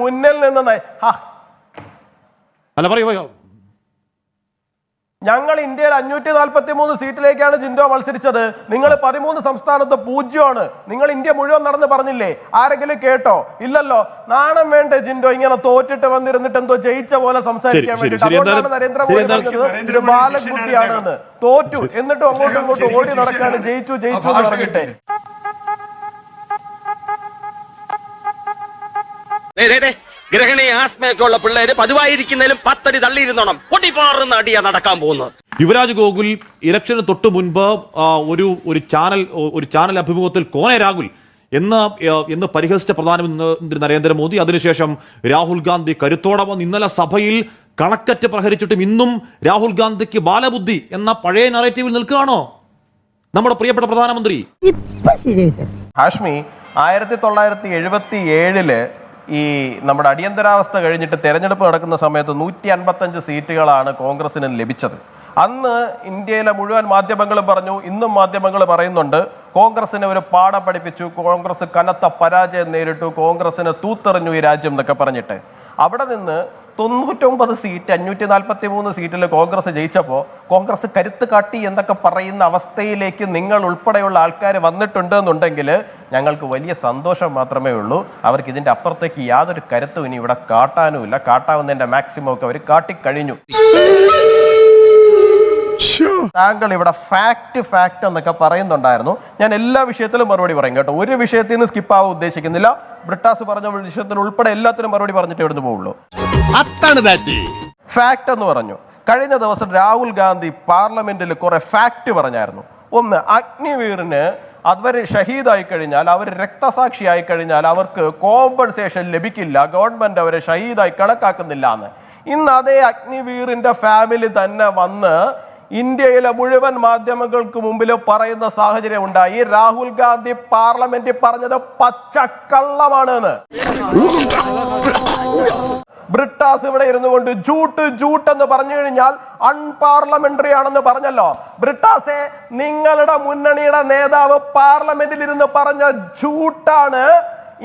മുന്നിൽ നിന്ന് അല്ല പറയൂ. ഞങ്ങൾ ഇന്ത്യയിൽ 543 സീറ്റിലേക്കാണ് ജിൻഡോ മത്സരിച്ചത്. നിങ്ങൾ 13 സംസ്ഥാനത്ത് 0ആണ്. നിങ്ങൾ ഇന്ത്യ മുഴുവൻ നടന്ന് പറഞ്ഞില്ലേ? ആരെങ്കിലും കേട്ടോ? ഇല്ലല്ലോ. നാണം വേണ്ടേ ജിൻഡോ ഇങ്ങനെ തോറ്റിട്ട് വന്നിരുന്നിട്ട് എന്തോ ജയിച്ച പോലെ സംസാരിക്കാൻ വേണ്ടിട്ട്? അതുകൊണ്ടാണ് നരേന്ദ്രമോദി പറഞ്ഞത് ഒരു ബാലകുട്ടിയാണെന്ന്. തോറ്റു എന്നിട്ടും അങ്ങോട്ടും ഇങ്ങോട്ടും ഓടി നടക്കാണ് ജയിച്ചു ജയിച്ചു എന്ന് പറഞ്ഞിട്ട്. ഗ്രഹണി ആസ്മയൊക്കെ ഉള്ള പിള്ളേര് പതിവായിരിക്കുന്നതിലും 10 അടി തള്ളിയിരുന്നോണം പൊട്ടിപ്പാറുന്ന അടിയാ നടക്കാൻ പോകുന്നത്. യുവരാജ് ഗോകുൽ ഇലക്ഷന് തൊട്ട് മുൻപ് ഒരു ചാനൽ അഭിമുഖത്തിൽ കോനെ രാഹുൽ എന്ന് പരിഹസിച്ച പ്രധാനമന്ത്രി നരേന്ദ്രമോദി അതിനുശേഷം രാഹുൽ ഗാന്ധി കരുത്തോടെ വന്ന് ഇന്നലെ സഭയിൽ കണക്കറ്റ് പ്രഹരിച്ചിട്ടും ഇന്നും രാഹുൽ ഗാന്ധിക്ക് ബാലബുദ്ധി എന്ന പഴയ നറേറ്റീവിൽ നിൽക്കുകയാണോ നമ്മുടെ പ്രിയപ്പെട്ട പ്രധാനമന്ത്രി? ഹാഷ്മി 1977 ഈ നമ്മുടെ അടിയന്തരാവസ്ഥ കഴിഞ്ഞിട്ട് തെരഞ്ഞെടുപ്പ് നടക്കുന്ന സമയത്ത് 155 സീറ്റുകളാണ് കോൺഗ്രസിന് ലഭിച്ചത്. അന്ന് ഇന്ത്യയിലെ മുഴുവൻ മാധ്യമങ്ങളും പറഞ്ഞു, ഇന്നും മാധ്യമങ്ങൾ പറയുന്നുണ്ട്, കോൺഗ്രസിനെ ഒരു പാഠം പഠിപ്പിച്ചു, കോൺഗ്രസ് കനത്ത പരാജയം നേരിട്ടു, കോൺഗ്രസിനെ തൂത്തെറിഞ്ഞു ഈ രാജ്യം എന്നൊക്കെ പറഞ്ഞിട്ട്. അവിടെ നിന്ന് 99 സീറ്റ് 543 സീറ്റിൽ കോൺഗ്രസ് ജയിച്ചപ്പോൾ കോൺഗ്രസ് കരുത്ത് കാട്ടി എന്നൊക്കെ പറയുന്ന അവസ്ഥയിലേക്ക് നിങ്ങൾ ഉൾപ്പെടെയുള്ള ആൾക്കാർ വന്നിട്ടുണ്ട് എന്നുണ്ടെങ്കിൽ ഞങ്ങൾക്ക് വലിയ സന്തോഷം മാത്രമേ ഉള്ളൂ. അവർക്ക് ഇതിന്റെ അപ്പുറത്തേക്ക് യാതൊരു കരുത്തും ഇനി ഇവിടെ കാട്ടാനുമില്ല. കാട്ടാവുന്നതിന്റെ മാക്സിമം ഒക്കെ അവർ കാട്ടിക്കഴിഞ്ഞു. താങ്കൾ ഇവിടെ ഫാക്ട് എന്നൊക്കെ പറയുന്നുണ്ടായിരുന്നു. ഞാൻ എല്ലാ വിഷയത്തിലും മറുപടി പറയും കേട്ടോ. ഒരു വിഷയത്തിൽ നിന്ന് സ്കിപ്പ് ആവാൻ ഉദ്ദേശിക്കുന്നില്ല. ബ്രിട്ടാസ് പറഞ്ഞ വിഷയത്തിൽ ഉൾപ്പെടെ എല്ലാത്തിനും മറുപടി പറഞ്ഞിട്ട് ഇവിടുന്ന് പോവുള്ളൂ. ഫാക്ട് എന്ന് പറഞ്ഞു. കഴിഞ്ഞ ദിവസം രാഹുൽ ഗാന്ധി പാർലമെന്റിൽ കുറെ ഫാക്ട് പറഞ്ഞായിരുന്നു. ഒന്ന്, അഗ്നിവീറിന് അവർ ഷഹീദായി കഴിഞ്ഞാൽ, അവർ രക്തസാക്ഷിയായി കഴിഞ്ഞാൽ അവർക്ക് കോമ്പൻസേഷൻ ലഭിക്കില്ല, ഗവൺമെന്റ് അവരെ ഷഹീദായി കണക്കാക്കുന്നില്ല എന്ന്. ഇന്ന് അതേ അഗ്നിവീറിന്റെ ഫാമിലി തന്നെ വന്ന് ഇന്ത്യയിലെ മുഴുവൻ മാധ്യമങ്ങൾക്ക് മുമ്പിൽ പറയുന്ന സാഹചര്യം ഉണ്ടായി. രാഹുൽ ഗാന്ധി പാർലമെന്റിൽ പറഞ്ഞത് പച്ചക്കള്ളമാണ് എന്ന്. ബ്രിട്ടാസ് ഇവിടെ ഇരുന്നു കൊണ്ട് ജൂട്ട് എന്ന് പറഞ്ഞു കഴിഞ്ഞാൽ അൺപാർലമെന്ററി ആണെന്ന് പറഞ്ഞല്ലോ. ബ്രിട്ടാസെ, നിങ്ങളുടെ മുന്നണിയുടെ നേതാവ് പാർലമെന്റിൽ ഇരുന്ന് പറഞ്ഞ ജൂട്ടാണ്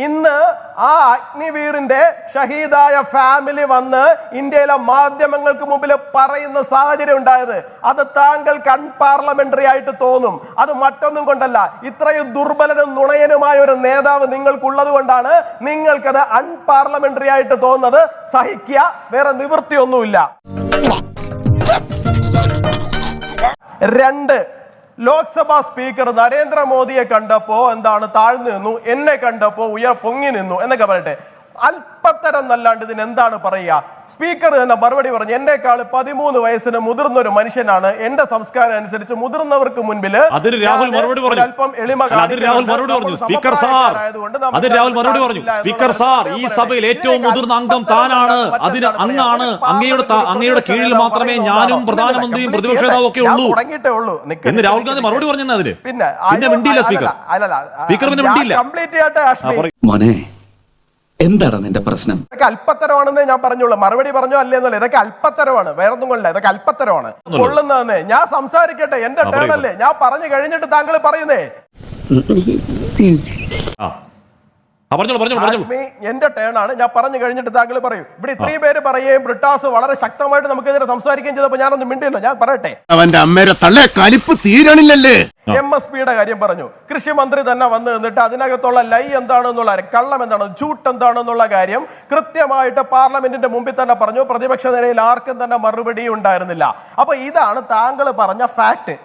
ഇന്ന് ആ അഗ്നിവീറിന്റെ ഷഹീദായ ഫാമിലി വന്ന് ഇന്ത്യയിലെ മാധ്യമങ്ങൾക്ക് മുമ്പിൽ പറയുന്ന സാഹചര്യം ഉണ്ടായത്. അത് താങ്കൾക്ക് അൺപാർലമെന്ററി ആയിട്ട് തോന്നും. അത് മറ്റൊന്നും കൊണ്ടല്ല, ഇത്രയും ദുർബലനും നുണയനുമായ ഒരു നേതാവ് നിങ്ങൾക്കുള്ളത് കൊണ്ടാണ് നിങ്ങൾക്കത് അൺപാർലമെന്ററി ആയിട്ട് തോന്നുന്നത്. സഹിക്കുക, വേറെ നിവൃത്തിയൊന്നുമില്ല. 2, ലോക്സഭാ സ്പീക്കർ നരേന്ദ്രമോദിയെ കണ്ടപ്പോ എന്താണ് താഴ്ന്നു നിന്നു, എന്നെ കണ്ടപ്പോ പൊങ്ങി നിന്നു എന്നൊക്കെ പറയട്ടെ. അല്പത്തരം നല്ലാണ്ട് ഇതിന് എന്താണ് പറയുക? സ്പീക്കർ തന്നെ മറുപടി പറഞ്ഞു, എന്നെക്കാൾ 13 വയസ്സിന് മുതിർന്ന ഒരു മനുഷ്യനാണ്, എന്റെ സംസ്കാരം അനുസരിച്ച് മുതിർന്നവർക്ക് മുൻപിൽ അല്പം എളിമ ഈ സഭയിൽ ഏറ്റവും മുതിർന്ന അംഗം താനാണ്, അതിന് അങ്ങാണ്, അങ്ങയുടെ കീഴിൽ മാത്രമേ ഞാനും പ്രധാനമന്ത്രിയും പ്രതിപക്ഷ നേതാവും ഒക്കെ ഉള്ളൂ എന്ന് രാഹുൽ ഗാന്ധി മറുപടി പറഞ്ഞു. അതിന് പിന്നെ മിണ്ടിയില്ല സ്പീക്കർ. സ്പീക്കർ പിന്നെ മിണ്ടിയില്ല. കംപ്ലീറ്റ് ചെയ്യട്ടെ. എന്താണ് നിന്റെ പ്രശ്നം? ഇതൊക്കെ അല്പത്തരമാണെന്നേ ഞാൻ പറഞ്ഞോളൂ. മറുപടി പറഞ്ഞോ അല്ലേന്നല്ലേ, ഇതൊക്കെ അല്പത്തരമാണ്, വേറൊന്നും കൊണ്ടില്ല. ഇതൊക്കെ അല്പത്തരമാണ് കൊള്ളുന്നതെന്നേ. ഞാൻ സംസാരിക്കട്ടെ, എന്റെ ടേൺ അല്ലേ, ഞാൻ പറഞ്ഞു കഴിഞ്ഞിട്ട് താങ്കൾ പറയുന്നേ. എന്റെ ടേൺ ആണ്, ഞാൻ പറഞ്ഞു കഴിഞ്ഞിട്ട് താങ്കൾ പറയും. ഇവിടെ ഇത്രയും പേര് പറയുകയും ബ്രിട്ടാസ് വളരെ ശക്തമായിട്ട് നമുക്കെതിരെ സംസാരിക്കുകയും ചെയ്തപ്പോൾ ഞാനൊന്നും മിണ്ടിയല്ലോ. ഞാൻ പറയട്ടെ. അവന്റെ അമ്മേരെ തള്ളേ കലിപ്പ് തീരണില്ലല്ലേ. MSPയുടെ കാര്യം പറഞ്ഞു. കൃഷി മന്ത്രി തന്നെ വന്ന് നിന്നിട്ട് അതിനകത്തുള്ള ലൈ എന്താണെന്നുള്ള കള്ളം എന്താണ്, ജൂട്ട് എന്താണെന്നുള്ള കാര്യം കൃത്യമായിട്ട് പാർലമെന്റിന്റെ മുമ്പിൽ തന്നെ പറഞ്ഞു. പ്രതിപക്ഷ നിലയിൽ ആർക്കും തന്നെ മറുപടി ഉണ്ടായിരുന്നില്ല. അപ്പൊ ഇതാണ് താങ്കൾ പറഞ്ഞ ഫാക്ട്.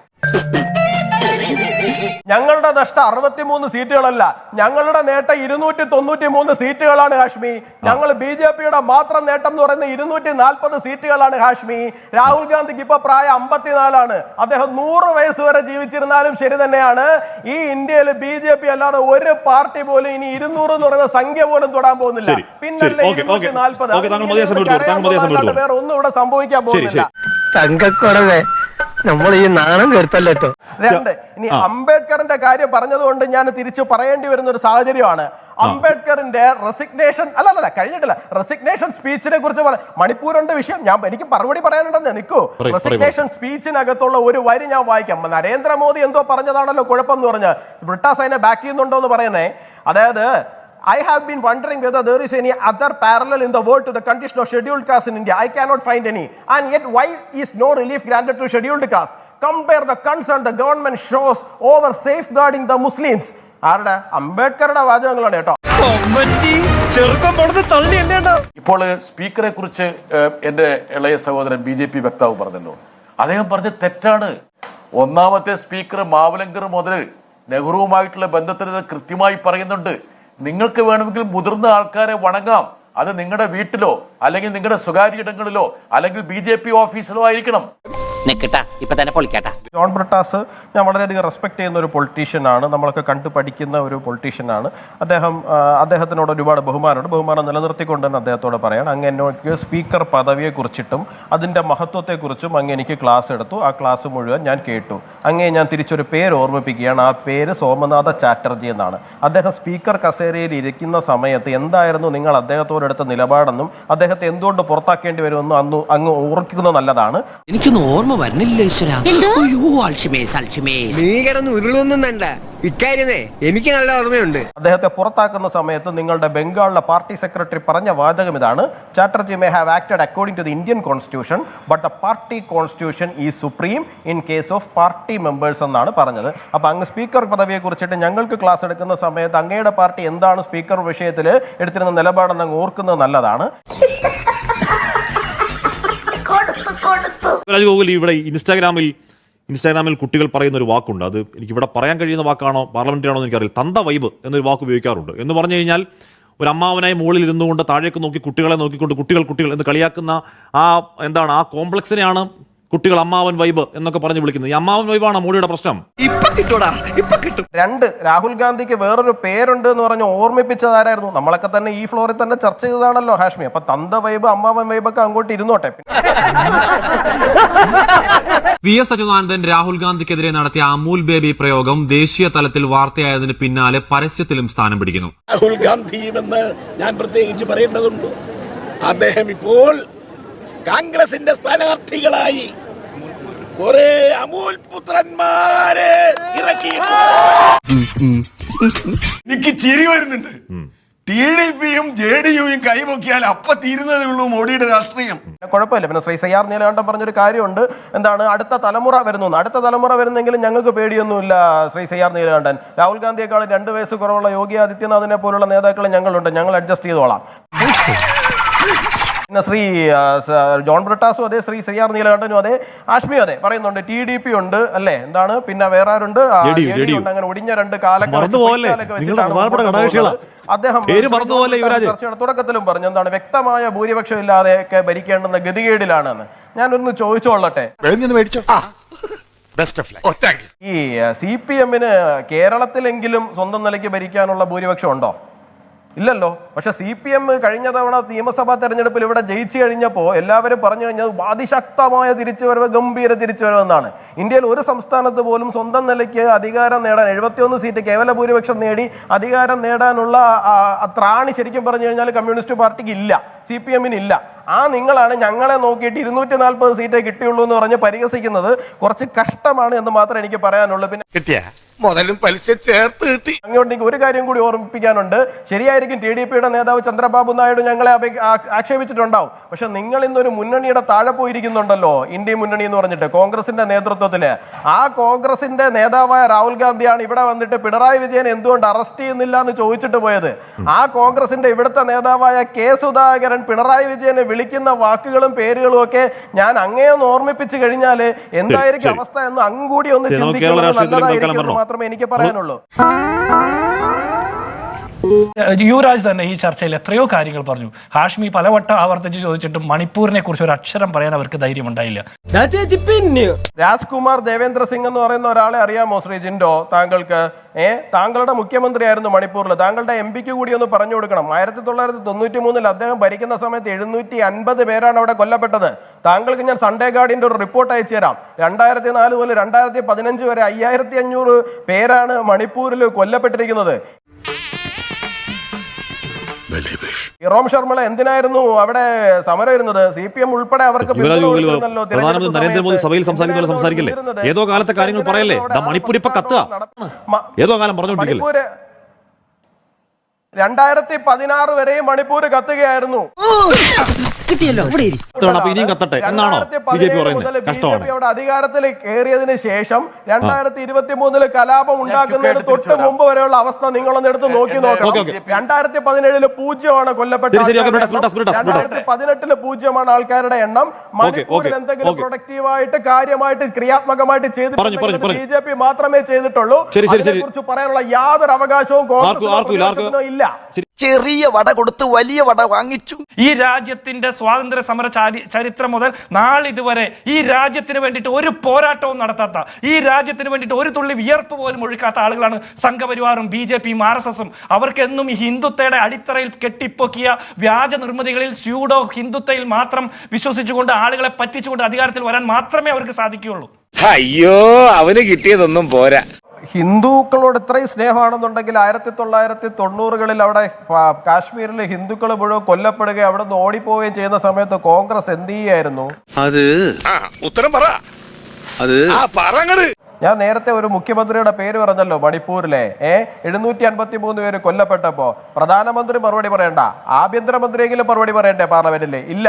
ഞങ്ങളുടെ നഷ്ടം 63 സീറ്റുകളല്ല, ഞങ്ങളുടെ നേട്ടം 293 സീറ്റുകളാണ് ഹാഷ്മി. ഞങ്ങൾ BJPയുടെ മാത്രം നേട്ടം എന്ന് പറയുന്നത് 240 സീറ്റുകളാണ് ഹാഷ്മി. രാഹുൽ ഗാന്ധിക്ക് ഇപ്പൊ പ്രായം 54 അദ്ദേഹം 100 വയസ്സ് വരെ ജീവിച്ചിരുന്നാലും ശരി തന്നെയാണ്. ഈ ഇന്ത്യയിൽ BJP അല്ലാതെ ഒരു പാർട്ടി പോലും ഇനി 200 എന്ന് പറയുന്ന സംഖ്യ പോലും തൊടാൻ പോകുന്നില്ല. പിന്നല്ലേ 240 വേറെ ഒന്നും ഇവിടെ സംഭവിക്കാൻ പോകുന്നില്ല. തങ്കക്കുറവേ, നമ്മൾ ഈ നാണം കെടുത്തല്ലോ. 2, ഇനി അംബേദ്കറിന്റെ കാര്യം പറഞ്ഞതുകൊണ്ട് ഞാൻ തിരിച്ചു പറയേണ്ടി വരുന്ന ഒരു സാഹചര്യമാണ്. അംബേദ്കറിന്റെ റെസിഗ്നേഷൻ കഴിഞ്ഞിട്ടില്ല. റെസിഗ്നേഷൻ സ്പീച്ചിനെ കുറിച്ച് മണിപ്പൂരുണ്ട് വിഷയം. എനിക്ക് മറുപടി പറയാനുണ്ടെന്ന് നിൽക്കൂ. റെസിഗ്നേഷൻ സ്പീച്ചിനകത്തുള്ള ഒരു വരി ഞാൻ വായിക്കാം. നരേന്ദ്രമോദി എന്തോ പറഞ്ഞതാണല്ലോ കുഴപ്പം എന്ന് പറഞ്ഞ് ബ്രിട്ടാസ് അതിനെ ബാക്ക് ചെയ്യുന്നുണ്ടോ എന്ന് പറയുന്നേ. അതായത് I have been wondering whether there is any other parallel in the world to the condition of scheduled caste in India. I cannot find any. And yet, why is no relief granted to scheduled caste? Compare the concern the government shows over safeguarding the Muslims. ആരുടെ? അംബേദ്കറുടെ വാചകങ്ങളാണ് കേട്ടോ. ഇപ്പോൾ സ്പീക്കറെ കുറിച്ച് എൻ്റെ ഇളയ സഹോദരൻ BJP വക്താവ് പറഞ്ഞല്ലോ, അദ്ദേഹം പറഞ്ഞ തെറ്റാണ്. ഒന്നാമത്തെ സ്പീക്കർ മാവലങ്കർ മുതൽ നെഹ്റുവുമായിട്ടുള്ള ബന്ധത്തിന് കൃത്യമായി പറയുന്നുണ്ട്, നിങ്ങൾക്ക് വേണമെങ്കിൽ മുതിർന്ന ആൾക്കാരെ വണങ്ങാം, അത് നിങ്ങളുടെ വീട്ടിലോ അല്ലെങ്കിൽ നിങ്ങളുടെ സ്വകാര്യ ഇടങ്ങളിലോ അല്ലെങ്കിൽ BJP ഓഫീസിലോ ആയിരിക്കണം. ജോൺ ബ്രിട്ടാസ് ഞാൻ വളരെയധികം റെസ്പെക്ട് ചെയ്യുന്ന ഒരു പൊളിറ്റീഷ്യനാണ്, നമ്മളൊക്കെ കണ്ടു പഠിക്കുന്ന ഒരു പൊളിറ്റീഷ്യനാണ് അദ്ദേഹം. അദ്ദേഹത്തിനോട് ഒരുപാട് ബഹുമാനം നിലനിർത്തിക്കൊണ്ട് തന്നെ അദ്ദേഹത്തോട് പറയണം, അങ്ങ് എന്നോട് സ്പീക്കർ പദവിയെക്കുറിച്ചിട്ടും അതിൻ്റെ മഹത്വത്തെക്കുറിച്ചും അങ്ങ് എനിക്ക് ക്ലാസ് എടുത്തു. ആ ക്ലാസ് മുഴുവൻ ഞാൻ കേട്ടു. അങ്ങേ ഞാൻ തിരിച്ചൊരു പേര് ഓർമ്മിപ്പിക്കുകയാണ്, ആ പേര് സോമനാഥ ചാറ്റർജി എന്നാണ്. അദ്ദേഹം സ്പീക്കർ കസേരയിൽ ഇരിക്കുന്ന സമയത്ത് എന്തായിരുന്നു നിങ്ങൾ അദ്ദേഹത്തോടെടുത്ത നിലപാടെന്നും അദ്ദേഹത്തെ എന്തുകൊണ്ട് പുറത്താക്കേണ്ടി വരുമെന്നും അങ്ങ് ഓർക്കുന്നത് നല്ലതാണ്. എനിക്കൊന്നും ഓർമ്മ വരുന്നില്ല ഈശ്വരാ. നീ കിടന്ന് ഉരുളൊന്നും വേണ്ട, ഇക്കാര്യമേ എനിക്ക് നല്ല ഓർമ്മയുണ്ട്. അദ്ദേഹത്തെ പുറത്താക്കുന്ന സമയത്ത് നിങ്ങളുടെ ബംഗാളിലെ പാർട്ടി സെക്രട്ടറി പറഞ്ഞ വാചകം ഇതാണ്, Chatterjee may have acted according to the Indian constitution but the party constitution is supreme in case of party members എന്നാണ് പറഞ്ഞത്. അപ്പൊ അങ്ങ് സ്പീക്കർ പദവിയെ കുറിച്ചിട്ട് ഞങ്ങൾക്ക് ക്ലാസ് എടുക്കുന്ന സമയത്ത് അങ്ങയുടെ പാർട്ടി എന്താണ് സ്പീക്കർ വിഷയത്തിൽ എടുത്തിരുന്ന നിലപാടെന്ന് അങ്ങ് ഓർക്കുന്നത് നല്ലതാണ്. ഗോകുൽ, ഇവിടെ ഇൻസ്റ്റാഗ്രാമിൽ കുട്ടികൾ പറയുന്ന ഒരു വാക്കുണ്ട്, അത് എനിക്ക് ഇവിടെ പറയാൻ കഴിയുന്ന വാക്കാണോ പാർലമെന്ററി ആണോ എന്ന് എനിക്കറിയില്ല. തന്ത വൈബ് എന്നൊരു വാക്ക് ഉപയോഗിക്കാറുണ്ട്. എന്ന് പറഞ്ഞു കഴിഞ്ഞാൽ ഒരു അമ്മാവനായി മുകളിൽ ഇരുന്നുകൊണ്ട് താഴേക്ക് നോക്കി കുട്ടികളെ നോക്കിക്കൊണ്ട് കുട്ടികൾ എന്ന് കളിയാക്കുന്ന ആ കോംപ്ലക്സിനെയാണ് കുട്ടികൾ അമ്മാവൻ വൈബ് എന്നൊക്കെ പറഞ്ഞ് വിളിക്കുന്നത്. ഈ അമ്മാവൻ വൈബാണ് മോഡിയുടെ പ്രശ്നം. രണ്ട്, രാഹുൽ ഗാന്ധിക്ക് വേറൊരു പേരുണ്ട് എന്ന് പറഞ്ഞ് ഓർമ്മിപ്പിച്ചതാരായിരുന്നു? നമ്മളൊക്കെ തന്നെ ഈ ഫ്ലോറിൽ തന്നെ ചർച്ച ചെയ്തതാണല്ലോ ഹാഷ്മി. അപ്പൊ തന്ത വൈബ് അമ്മാവൻ വൈബൊക്കെ അങ്ങോട്ട് ഇരുന്നോട്ടെ. VS അച്യുതാനന്ദൻ രാഹുൽ ഗാന്ധിക്കെതിരെ നടത്തിയ അമൂൽ ബേബി പ്രയോഗം ദേശീയ തലത്തിൽ വാർത്തയായതിന് പിന്നാലെ പരസ്യത്തിലും സ്ഥാനം പിടിക്കുന്നു. രാഹുൽ ഗാന്ധിയുമെന്ന് ഞാൻ പ്രത്യേകിച്ച് പറയേണ്ടതുണ്ട്. അദ്ദേഹം ഇപ്പോൾ കോൺഗ്രസിന്റെ സ്ഥാനാർത്ഥികളായി കുറെ അമൂൽ പുത്രന്മാരെ ഇറക്കി. എനിക്ക് ചിരി വരുന്നുണ്ട്. TDPയും JDUയും കൈപൊക്കിയാൽ അപ്പൊ തീരുന്നതേ ഉള്ളൂ മോഡിയുടെ രാഷ്ട്രീയം. കുഴപ്പമില്ല. പിന്നെ ശ്രീ സയ്യാർ നീലകണ്ഠൻ പറഞ്ഞൊരു കാര്യമുണ്ട്, എന്താണ് അടുത്ത തലമുറ വരുന്നെങ്കിലും ഞങ്ങൾക്ക് പേടിയൊന്നുമില്ല. ശ്രീ സയ്യാർ നീലകണ്ഠൻ, രാഹുൽ ഗാന്ധിയെക്കാളും 2 വയസ്സ് കുറവുള്ള യോഗി ആദിത്യനാഥിനെ പോലുള്ള നേതാക്കൾ ഞങ്ങളുണ്ട്, ഞങ്ങൾ അഡ്ജസ്റ്റ് ചെയ്തോളാം. പിന്നെ ശ്രീ ജോൺ ബ്രിട്ടാസും അതെ, ശ്രീ സയ്യാർ നീലകണ്ഠനും അതെ, ആഷ്മിയും അതെ പറയുന്നുണ്ട്. TDP ഉണ്ട് അല്ലേ, എന്താണ് പിന്നെ വേറെ ആരുണ്ട്, അങ്ങനെ ഒടിഞ്ഞ 2 അദ്ദേഹം ചർച്ചയുടെ തുടക്കത്തിലും പറഞ്ഞു, എന്താണ് വ്യക്തമായ ഭൂരിപക്ഷം ഇല്ലാതെ ഒക്കെ ഭരിക്കേണ്ടുന്ന ഗതികേടിലാണെന്ന്. ഞാനൊന്ന് ചോദിച്ചോളട്ടെ, ഈ CPM-ന് കേരളത്തിലെങ്കിലും സ്വന്തം നിലയ്ക്ക് ഭരിക്കാനുള്ള ഭൂരിപക്ഷം ഉണ്ടോ? ഇല്ലല്ലോ. പക്ഷെ CPM കഴിഞ്ഞ തവണ നിയമസഭാ തെരഞ്ഞെടുപ്പിൽ ഇവിടെ ജയിച്ചു കഴിഞ്ഞപ്പോൾ എല്ലാവരും പറഞ്ഞു കഴിഞ്ഞത് അതിശക്തമായ തിരിച്ചുവരവ്, ഗംഭീര തിരിച്ചുവരവെന്നാണ്. ഇന്ത്യയിൽ ഒരു സംസ്ഥാനത്ത് പോലും സ്വന്തം നിലയ്ക്ക് അധികാരം നേടാൻ 71 സീറ്റ് കേവല ഭൂരിപക്ഷം നേടി അധികാരം നേടാനുള്ള ത്രാണി ശരിക്കും പറഞ്ഞു കഴിഞ്ഞാൽ കമ്മ്യൂണിസ്റ്റ് പാർട്ടിക്ക് ഇല്ല, CPM-ന് ഇല്ല. നിങ്ങളാണ് ഞങ്ങളെ നോക്കിയിട്ട് 240 സീറ്റേ കിട്ടിയുള്ളൂ എന്ന് പറഞ്ഞ് പരിഹസിക്കുന്നത് കുറച്ച് കഷ്ടമാണ് എന്ന് മാത്രമേ എനിക്ക് പറയാനുള്ളൂ. പിന്നെ മുതലും പലിശ ചേർത്ത് കിട്ടി. അങ്ങോട്ടേക്ക് ഒരു കാര്യം കൂടി ഓർമ്മിപ്പിക്കാനുണ്ട്. ശരിയായിരിക്കും, TDPയുടെ നേതാവ് ചന്ദ്രബാബു നായിഡു ഞങ്ങളെ ആക്ഷേപിച്ചിട്ടുണ്ടാവും. പക്ഷെ നിങ്ങൾ ഇന്നൊരു മുന്നണിയുടെ താഴെ പോയിരിക്കുന്നുണ്ടല്ലോ, ഇന്ത്യ മുന്നണി എന്ന് പറഞ്ഞിട്ട് കോൺഗ്രസിന്റെ നേതൃത്വത്തില്. ആ കോൺഗ്രസിന്റെ നേതാവായ രാഹുൽ ഗാന്ധിയാണ് ഇവിടെ വന്നിട്ട് പിണറായി വിജയൻ എന്തുകൊണ്ട് അറസ്റ്റ് ചെയ്യുന്നില്ല എന്ന് ചോദിച്ചിട്ട് പോയത്. ആ കോൺഗ്രസിന്റെ ഇവിടുത്തെ നേതാവായ K. സുധാകരൻ പിണറായി വിജയനെ വിളിക്കുന്ന വാക്കുകളും പേരുകളും ഒക്കെ ഞാൻ അങ്ങേയൊന്ന് ഓർമ്മിപ്പിച്ചു കഴിഞ്ഞാല് എന്തായിരിക്കും അവസ്ഥ എന്ന് അങ്ങൂടി ഒന്ന് ചിന്തിക്കുന്നത് നല്ലതായിരിക്കും മാത്രമേ എനിക്ക് പറയാനുള്ളൂ. യുവരാജ് തന്നെ ഈ ചർച്ചയിൽ എത്രയോ കാര്യങ്ങൾ പറഞ്ഞു. ഹാഷ്മി പലവട്ടം ആവർത്തിച്ച് ചോദിച്ചിട്ടും മണിപ്പൂരിനെ കുറിച്ച് ഒരു അക്ഷരം പറയാൻ അവർക്ക് ധൈര്യമുണ്ടായില്ല. രാജ്കുമാർ ദേവേന്ദ്ര സിംഗ് എന്ന് പറയുന്ന ഒരാളെ അറിയാമോ ശ്രീ ജിൻഡോ താങ്കൾക്ക്? താങ്കളുടെ മുഖ്യമന്ത്രിയായിരുന്നു മണിപ്പൂരിൽ. താങ്കളുടെ MP-ക്ക് കൂടി ഒന്ന് പറഞ്ഞു കൊടുക്കണം. 1993 അദ്ദേഹം ഭരിക്കുന്ന സമയത്ത് 750 പേരാണ് അവിടെ കൊല്ലപ്പെട്ടത്. താങ്കൾക്ക് ഞാൻ സൺഡേ ഗാർഡിന്റെ ഒരു റിപ്പോർട്ട് അയച്ചു തരാം. 2004 മുതൽ 2015 വരെ 5500 പേരാണ് മണിപ്പൂരിൽ കൊല്ലപ്പെട്ടിരിക്കുന്നത്. ഇറോം ശർമ്മ എന്തിനായിരുന്നു അവിടെ സമരം ഇരുന്നത്? CPM ഉൾപ്പെടെ അവർക്ക് നരേന്ദ്രമോദി സഭയിൽ സംസാരിക്കില്ലേ? ഏതോ കാലത്തെ കാര്യങ്ങൾ പറയല്ലേ? മണിപ്പൂർ ഇപ്പൊ കത്തുക, ഏതോ കാലം പറഞ്ഞോണ്ടിരിക്കല്ലേ? 2016 വരെയും മണിപ്പൂർ കത്തുകയായിരുന്നു. അപ്പൊ ഇനിയും കത്തട്ടെ എന്നാണോ ബി ജെ പി പറയുന്നത്? കഷ്ടമാണ്. അവിടെ അധികാരത്തിൽ കയറിയതിന് ശേഷം 2023 കലാപം ഉണ്ടാക്കുന്നതിന് തൊട്ട് മുമ്പ് വരെയുള്ള അവസ്ഥ നിങ്ങളൊന്ന് എടുത്ത് നോക്കി നോക്കണം. 2017 0 കൊല്ലപ്പെട്ട, 2018 0 ആൾക്കാരുടെ എണ്ണം. മണിപ്പൂരിൽ എന്തെങ്കിലും പ്രൊഡക്റ്റീവായിട്ട് കാര്യമായിട്ട് ക്രിയാത്മകമായിട്ട് ചെയ്തിട്ടുണ്ടെങ്കിൽ BJP മാത്രമേ ചെയ്തിട്ടുള്ളൂ. അതിനെക്കുറിച്ച് പറയാനുള്ള യാതൊരു അവകാശവും കോൺഗ്രസിനോ ഇല്ല. ചെറിയ വട കൊടുത്ത് വലിയ വട വാങ്ങിച്ചു. ഈ രാജ്യത്തിന്റെ സ്വാതന്ത്ര്യ സമര ചരിത്രം മുതൽ നാളിതുവരെ ഈ രാജ്യത്തിന് വേണ്ടിയിട്ട് ഒരു പോരാട്ടവും നടത്താത്ത, ഈ രാജ്യത്തിന് വേണ്ടിയിട്ട് ഒരു തുള്ളി വിയർപ്പ് പോലും ഒഴുക്കാത്ത ആളുകളാണ് സംഘപരിവാറും BJPയും RSSും. അവർക്ക് എന്നും ഈ ഹിന്ദുത്വയുടെ അടിത്തറയിൽ കെട്ടിപ്പൊക്കിയ വ്യാജ നിർമ്മിതികളിൽ സ്യൂഡോ ഹിന്ദുത്വയിൽ മാത്രം വിശ്വസിച്ചുകൊണ്ട് ആളുകളെ പറ്റിച്ചുകൊണ്ട് അധികാരത്തിൽ വരാൻ മാത്രമേ അവർക്ക് സാധിക്കുകയുള്ളൂ. അയ്യോ, അവന് കിട്ടിയതൊന്നും പോരാ. ഹിന്ദുക്കളോട് ഇത്രയും സ്നേഹമാണെന്നുണ്ടെങ്കിൽ 1990കളിൽ അവിടെ കാശ്മീരിൽ ഹിന്ദുക്കൾ മുഴുവൻ കൊല്ലപ്പെടുകയും അവിടെ നിന്ന് ഓടിപ്പോവുകയും ചെയ്യുന്ന സമയത്ത് കോൺഗ്രസ് എന്ത് ചെയ്യായിരുന്നു? അത് ഉത്തരം പറ. അത് ഞാൻ നേരത്തെ ഒരു മുഖ്യമന്ത്രിയുടെ പേര് പറഞ്ഞല്ലോ, മണിപ്പൂരിലെ 753 പേര് കൊല്ലപ്പെട്ടപ്പോ പ്രധാനമന്ത്രി മറുപടി പറയണ്ട, ആഭ്യന്തരമന്ത്രിയെങ്കിലും മറുപടി പറയണ്ടേ പാർലമെന്റിൽ? ഇല്ല.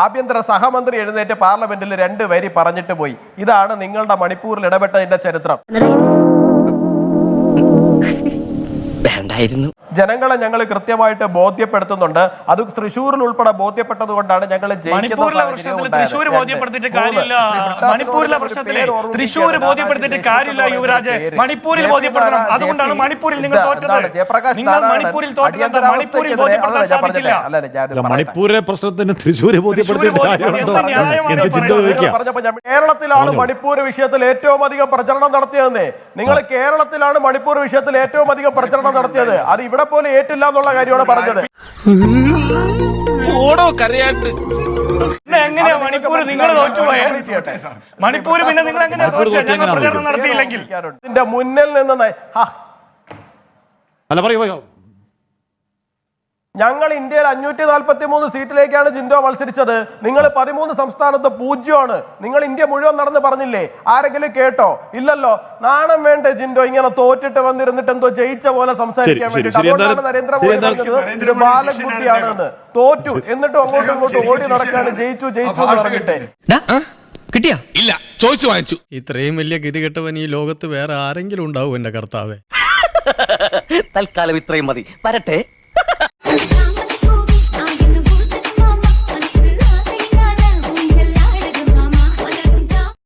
ആഭ്യന്തര സഹമന്ത്രി എഴുന്നേറ്റ് പാർലമെന്റിൽ 2 വരി പറഞ്ഞിട്ട് പോയി. ഇതാണ് നിങ്ങളുടെ മണിപ്പൂരിൽ ഇടപെട്ടതിന്റെ ചരിത്രം. വേണ്ടായിരുന്നു. ജനങ്ങളെ ഞങ്ങൾ കൃത്യമായിട്ട് ബോധ്യപ്പെടുത്തുന്നുണ്ട്. അത് തൃശ്ശൂരിൽ ഉൾപ്പെടെ ബോധ്യപ്പെട്ടത് കൊണ്ടാണ് ഞങ്ങൾ മണിപ്പൂരിലെ പ്രശ്നത്തിൽ തൃശ്ശൂർ ബോധ്യപ്പെടുത്തിയിട്ട് കാര്യമില്ല. മണിപ്പൂരിലെ പ്രശ്നത്തിൽ തൃശ്ശൂർ ബോധ്യപ്പെടുത്തിയിട്ട് കാര്യമില്ല യുവരാജ്. മണിപ്പൂരിൽ ബോധ്യപ്പെടണം. അതുകൊണ്ടാണ് മണിപ്പൂരിൽ നിങ്ങൾ തോറ്റത്. നിങ്ങൾ മണിപ്പൂരിൽ തോറ്റത് മണിപ്പൂരിൽ ബോധ്യപ്പെടുത്താൻ സാധിച്ചില്ല. മണിപ്പൂരിലെ പ്രശ്നത്തിന് തൃശ്ശൂര് ബോധ്യപ്പെടുത്തിയിട്ട് കേരളത്തിലാണ് മണിപ്പൂർ വിഷയത്തിൽ ഏറ്റവും അധികം പ്രചരണം നടത്തിയതെന്നേ. നിങ്ങൾ കേരളത്തിലാണ് മണിപ്പൂർ വിഷയത്തിൽ ഏറ്റവും അധികം പ്രചരണം നടത്തിയത്. അത് ഇവിടെ പോലെ ഏറ്റില്ല എന്നുള്ള കാര്യമാണ് പറഞ്ഞത്. എങ്ങനെയാ മണിപ്പൂർ നിങ്ങൾ തോറ്റുപോയ? മണിപ്പൂർ പിന്നെ നിങ്ങൾ എങ്ങനെയാ പ്രചരണം നടത്തിയില്ലെങ്കിൽ? ഇതിന്റെ മുന്നിൽ നിന്ന് അല്ല പറയൂ. ഞങ്ങൾ ഇന്ത്യയിൽ 543 സീറ്റിലേക്കാണ് ജിൻഡോ മത്സരിച്ചത്. നിങ്ങൾ 13 സംസ്ഥാനത്ത് 0. നിങ്ങൾ ഇന്ത്യ മുഴുവൻ നടന്ന് പറഞ്ഞില്ലേ? ആരെങ്കിലും കേട്ടോ? ഇല്ലല്ലോ. നാണം വേണ്ടേ ജിൻഡോ ഇങ്ങനെ തോറ്റിട്ട് വന്നിരുന്നിട്ട് എന്തോ ജയിച്ച പോലെ സംസാരിക്കാൻ വേണ്ടിട്ട്? അതുകൊണ്ടാണ് നരേന്ദ്രമോദി പറഞ്ഞത് ഇത് ബാലബുദ്ധിയാണെന്ന്. തോറ്റു എന്നിട്ടും അങ്ങോട്ടും ഇങ്ങോട്ടും ഓടി നടക്കാണ് ജയിച്ചു എന്ന് പറഞ്ഞിട്ട്. കിട്ടിയാ? ഇല്ല, ചോദിച്ചു വാങ്ങിച്ചു. ഇത്രയും വലിയ ഗതികെട്ടവൻ ഈ ലോകത്ത് വേറെ ആരെങ്കിലും ഉണ്ടാവും എന്റെ കർത്താവേ? തൽക്കാലം ഇത്രയും മതി. വരട്ടെ.